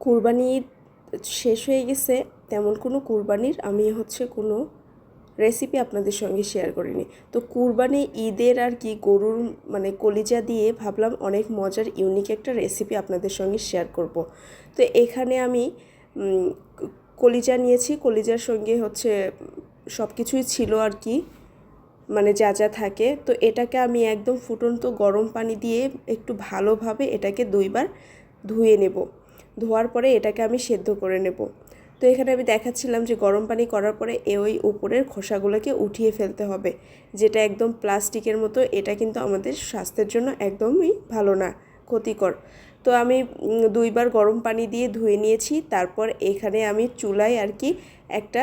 কুরবানি ঈদ শেষ হয়ে গেছে, তেমন কোনো কুরবানির আমি কোনো রেসিপি আপনাদের সঙ্গে শেয়ার করিনি। তো কুরবানি ঈদের আর কি গরুর কলিজা দিয়ে ভাবলাম অনেক মজার ইউনিক একটা রেসিপি আপনাদের সঙ্গে শেয়ার করব। তো এখানে আমি কলিজা নিয়েছি, কলিজার সঙ্গে সব কিছুই ছিল আর কি, যা যা থাকে। তো এটাকে আমি একদম ফুটন্ত গরম পানি দিয়ে একটু ভালোভাবে এটাকে 2বার ধুয়ে নেব। ধোয়ার পরে এটাকে আমি সেদ্ধ করে নেব। তো এখানে আমি দেখাচ্ছিলাম যে গরম পানি করার পরে ওই উপরের খোসাগুলোকে উঠিয়ে ফেলতে হবে, যেটা একদম প্লাস্টিকের মতো। এটা কিন্তু আমাদের স্বাস্থ্যের জন্য একদমই ভালো না, ক্ষতিকর। তো আমি 2বার গরম পানি দিয়ে ধুয়ে নিয়েছি। তারপর এখানে আমি চুলায় আর কি একটা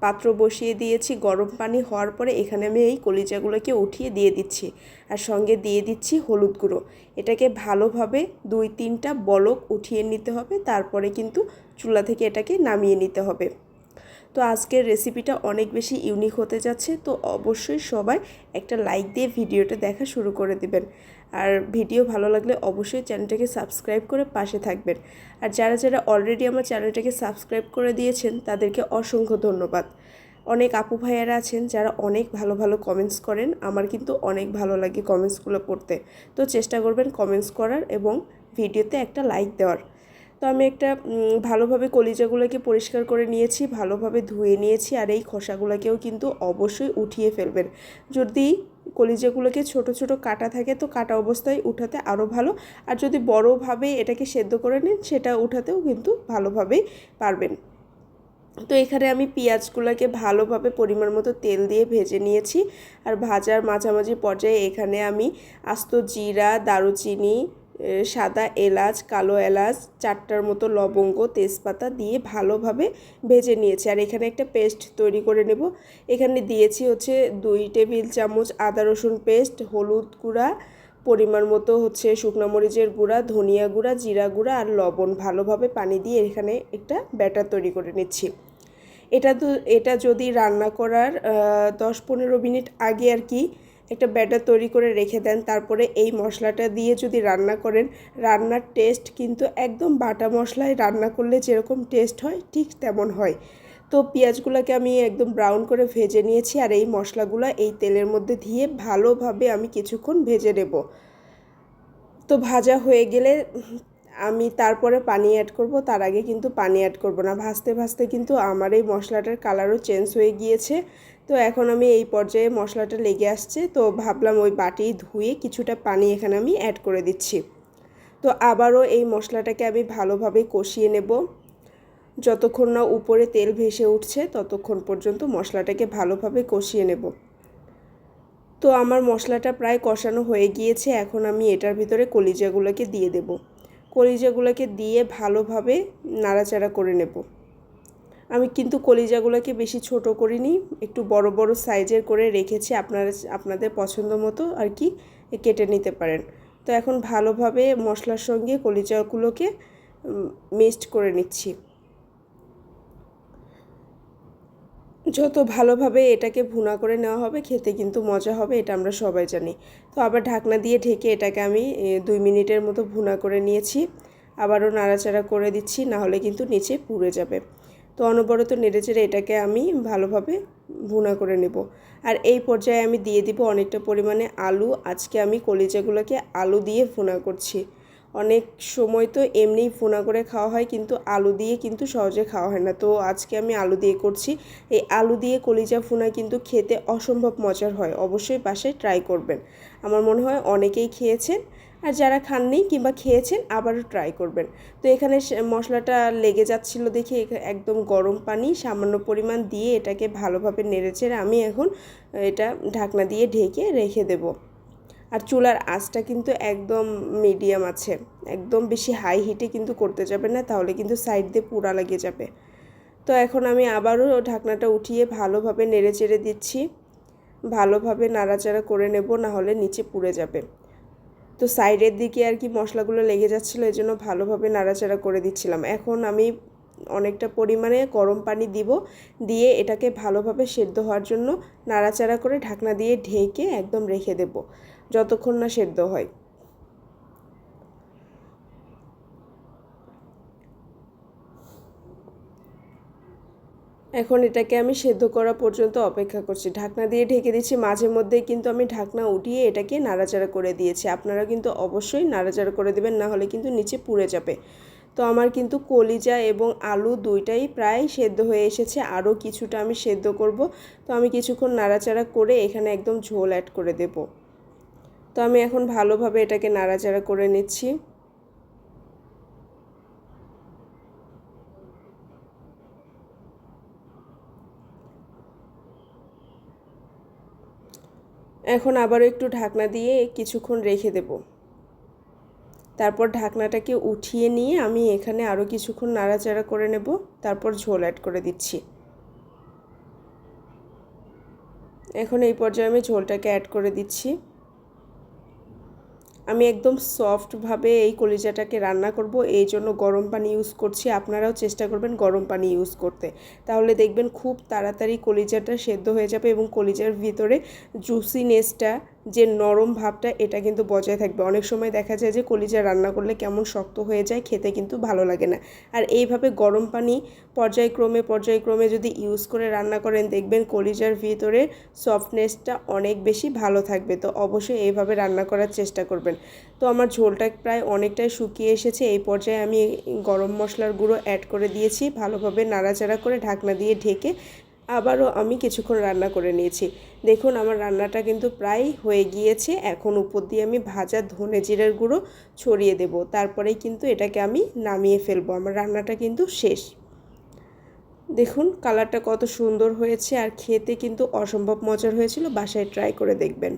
পাত্র বসিয়ে দিয়েছি। গরম পানি হওয়ার পরে এখানে আমি এই কলিজাগুলোকে উঠিয়ে দিয়ে দিচ্ছি, আর সঙ্গে দিয়ে দিচ্ছি হলুদ গুঁড়ো। এটাকে ভালোভাবে 2-3টা বলক উঠিয়ে নিতে হবে, তারপরে কিন্তু চুলা থেকে এটাকে নামিয়ে নিতে হবে। তো আজকের রেসিপিটা অনেক বেশি ইউনিক হতে যাচ্ছে, তো অবশ্যই সবাই একটা লাইক দিয়ে ভিডিওটা দেখা শুরু করে দিবেন। আর ভিডিও ভালো লাগলে অবশ্যই চ্যানেলটাকে সাবস্ক্রাইব করে পাশে থাকবেন। আর যারা যারা অলরেডি আমার চ্যানেলটাকে সাবস্ক্রাইব করে দিয়েছেন তাদেরকে অসংখ্য ধন্যবাদ। অনেক আপু ভাইয়ারা আছেন যারা অনেক ভালো ভালো কমেন্টস করেন, আমার কিন্তু অনেক ভালো লাগে কমেন্টসগুলো পড়তে। তো চেষ্টা করবেন কমেন্টস করার এবং ভিডিওতে একটা লাইক দেওয়ার। তো আমি একটা ভালোভাবে কলিজাগুলোকে পরিষ্কার করে নিয়েছি, ভালোভাবে ধুয়ে নিয়েছি। আর এই খোসাগুলোকেও কিন্তু অবশ্যই উঠিয়ে ফেলবেন। যদি কলিজাগুলোকে ছোট ছোট কাটা থাকে তো কাটা অবস্থায় উঠাতে আরও ভালো, আর যদি বড়োভাবে এটাকে সেদ্ধ করে নেন সেটা উঠাতেও কিন্তু ভালোভাবেই পারবেন। তো এখানে আমি পেঁয়াজগুলোকে ভালোভাবে পরিমাণ মতো তেল দিয়ে ভেজে নিয়েছি। আর ভাজার মাঝামাঝি পর্যায়ে এখানে আমি আস্ত জিরা, দারুচিনি, সাদা এলাচ, কালো এলাচ, 4টার মতো লবঙ্গ, তেজপাতা দিয়ে ভালোভাবে ভেজে নিয়েছি। আর এখানে একটা পেস্ট তৈরি করে নেব। এখানে দিয়েছি 2 টেবিল চামচ আদা রসুন পেস্ট, হলুদ গুঁড়া, পরিমাণ মতো শুকনো মরিচের গুঁড়া, ধনিয়া গুঁড়া, জিরা গুঁড়া আর লবণ। ভালোভাবে পানি দিয়ে এখানে একটা ব্যাটার তৈরি করে নিচ্ছি। এটা যদি রান্না করার 10-15 মিনিট আগে আর কি একটা ব্যাটার তৈরি করে রেখে দেন, তারপরে এই মশলাটা দিয়ে যদি রান্না করেন, রান্নার টেস্ট কিন্তু একদম বাটা মশলায় রান্না করলে যেরকম টেস্ট হয় ঠিক তেমন হয়। তো পেঁয়াজগুলোকে আমি একদম ব্রাউন করে ভেজে নিয়েছি। আর এই মশলাগুলো এই তেলের মধ্যে দিয়ে ভালোভাবে আমি কিছুক্ষণ ভেজে নেব। তো ভাজা হয়ে গেলে আমি তারপরে পানি অ্যাড করব, তার আগে কিন্তু পানি অ্যাড করব না। ভাজতে ভাজতে কিন্তু আমার এই মশলাটার কালারও চেঞ্জ হয়ে গিয়েছে। তো এখন আমি এই পর্যায়ে মশলাটা লেগে আসছে, তো ভাবলাম ওই বাটি ধুয়ে কিছুটা পানি এখানে আমি অ্যাড করে দিচ্ছি। তো আবারও এই মশলাটাকে আমি ভালোভাবে কষিয়ে নেব। যতক্ষণ না উপরে তেল ভেসে উঠছে ততক্ষণ পর্যন্ত মশলাটাকে ভালোভাবে কষিয়ে নেব। তো আমার মশলাটা প্রায় কষানো হয়ে গিয়েছে। এখন আমি এটার ভিতরে কলিজাগুলোকে দিয়ে দেব। কলিজাগুলোকে দিয়ে ভালোভাবে নাড়াচাড়া করে নেব। আমি কিন্তু কলিজাগুলোকে বেশি ছোট করিনি, একটু বড় বড় সাইজের করে রেখেছি। আপনাদের পছন্দ মতো আর কি কেটে নিতে পারেন। তো এখন ভালোভাবে মশলার সঙ্গে কলিজাগুলোকে মিক্সড করে নিচ্ছি। যত ভালোভাবে এটাকে ভুনা করে নেওয়া হবে খেতে কিন্তু মজা হবে, এটা আমরা সবাই জানি। তো আবার ঢাকনা দিয়ে ঢেকে এটাকে আমি 2 মিনিটের মতো ভুনা করে নিয়েছি। আবারও নাড়াচাড়া করে দিচ্ছি, না হলে কিন্তু নিচে পুড়ে যাবে। তো অনবরত নেড়েচেড়ে এটাকে আমি ভালোভাবে ভুনা করে নেব। আর এই পর্যায়ে আমি দিয়ে দিব অনেকটা পরিমাণে আলু। আজকে আমি কলিজাগুলোকে আলু দিয়ে ভুনা করছি। অনেক সময় তো এমনিই ভুনা করে খাওয়া হয়, কিন্তু আলু দিয়ে কিন্তু সহজে খাওয়া হয় না। তো আজকে আমি আলু দিয়ে করছি। এই আলু দিয়ে কলিজা ভুনা কিন্তু খেতে অসম্ভব মজার হয়, অবশ্যই বাসায় ট্রাই করবেন। আমার মনে হয় অনেকেই খেয়েছেন, আর যারা খাননি কিংবা খেয়েছেন আবারও ট্রাই করবেন। তো এখানে মশলাটা লেগে যাচ্ছিল দেখে একদম গরম পানি সামান্য পরিমাণ দিয়ে এটাকে ভালোভাবে নেড়েচেড়ে আমি এখন এটা ঢাকনা দিয়ে ঢেকে রেখে দেব। আর চুলার আঁচটা কিন্তু একদম মিডিয়াম আছে, একদম বেশি হাই হিটে কিন্তু করতে যাবে না, তাহলে কিন্তু সাইড দিয়ে পুড়া লেগে যাবে। তো এখন আমি আবারও ঢাকনাটা উঠিয়ে ভালোভাবে নেড়েচেড়ে দিচ্ছি। ভালোভাবে নাড়াচাড়া করে নেব, না হলে নিচে পুড়ে যাবে। তো সাইডের দিকে আর কি মশলাগুলো লেগে যাচ্ছিলো, এই জন্য ভালোভাবে নাড়াচাড়া করে দিচ্ছিলাম। এখন আমি অনেকটা পরিমাণে গরম পানি দিব, দিয়ে এটাকে ভালোভাবে সেদ্ধ হওয়ার জন্য নাড়াচাড়া করে ঢাকনা দিয়ে ঢেকে একদম রেখে দেব যতক্ষণ না সেদ্ধ হয়। এখন এটাকে আমি সেদ্ধ করা পর্যন্ত অপেক্ষা করছি। ঢাকনা দিয়ে ঢেকে দিচ্ছি, মাঝে মধ্যে কিন্তু আমি ঢাকনা উঠিয়ে এটাকে নাড়াচাড়া করে দিয়েছি। আপনারা কিন্তু অবশ্যই নাড়াচাড়া করে দেবেন, না হলে কিন্তু নিচে পুড়ে যাবে। তো আমার কিন্তু কলিজা এবং আলু দুইটাই প্রায় সেদ্ধ হয়ে এসেছে, আরও কিছুটা আমি সেদ্ধ করব। তো আমি কিছুক্ষণ নাড়াচাড়া করে এখানে একদম ঝোল অ্যাড করে দেব। তো আমি এখন ভালোভাবে এটাকে নাড়াচাড়া করে নিচ্ছি। এখন আবারও একটু ঢাকনা দিয়ে কিছুক্ষণ রেখে দেব। তারপর ঢাকনাটাকে উঠিয়ে নিয়ে আমি এখানে আরও কিছুক্ষণ নাড়াচাড়া করে নেব, তারপর ঝোল অ্যাড করে দিচ্ছি। এখন এই পর্যায়ে আমি ঝোলটাকে অ্যাড করে দিচ্ছি। আমি একদম সফটভাবে এই কলিজাটাকে রান্না করব, এই জন্য গরম পানি ইউজ করছি। আপনারাও চেষ্টা করবেন গরম পানি ইউজ করতে, তাহলে দেখবেন খুব তাড়াতাড়ি কলিজাটা সেদ্ধ হয়ে যাবে এবং কলিজার ভিতরে জুসিনেসটা, যে নরম ভাবটা, এটা কিন্তু বজায় থাকবে। অনেক সময় দেখা যায় যে কলিজা রান্না করলে কেমন শক্ত হয়ে যায়, খেতে কিন্তু ভালো লাগে না। আর এইভাবে গরম পানি পর্যায়ক্রমে যদি ইউজ করে রান্না করেন, দেখবেন কলিজার ভিতরে সফটনেসটা অনেক বেশি ভালো থাকবে। তো অবশ্যই এইভাবে রান্না করার চেষ্টা করবেন। তো আমার ঝোলটা প্রায় অনেকটাই শুকিয়ে এসেছে। এই পর্যায়ে আমি গরম মশলার গুঁড়ো অ্যাড করে দিয়েছি, ভালোভাবে নাড়াচাড়া করে ঢাকনা দিয়ে ঢেকে আবারও আমি কিছুক্ষণ রান্না করে নিয়েছি। দেখুন আমার রান্নাটা কিন্তু প্রায় হয়ে গিয়েছে। এখন উপর দিয়ে আমি ভাজা ধনে জিরার গুঁড়ো ছড়িয়ে দেব, তারপরেই কিন্তু এটাকে আমি নামিয়ে ফেলবো। আমার রান্নাটা কিন্তু শেষ। দেখুন কালারটা কত সুন্দর হয়েছে, আর খেতে কিন্তু অসম্ভব মজার হয়েছিল। বাসায় ট্রাই করে দেখবেন।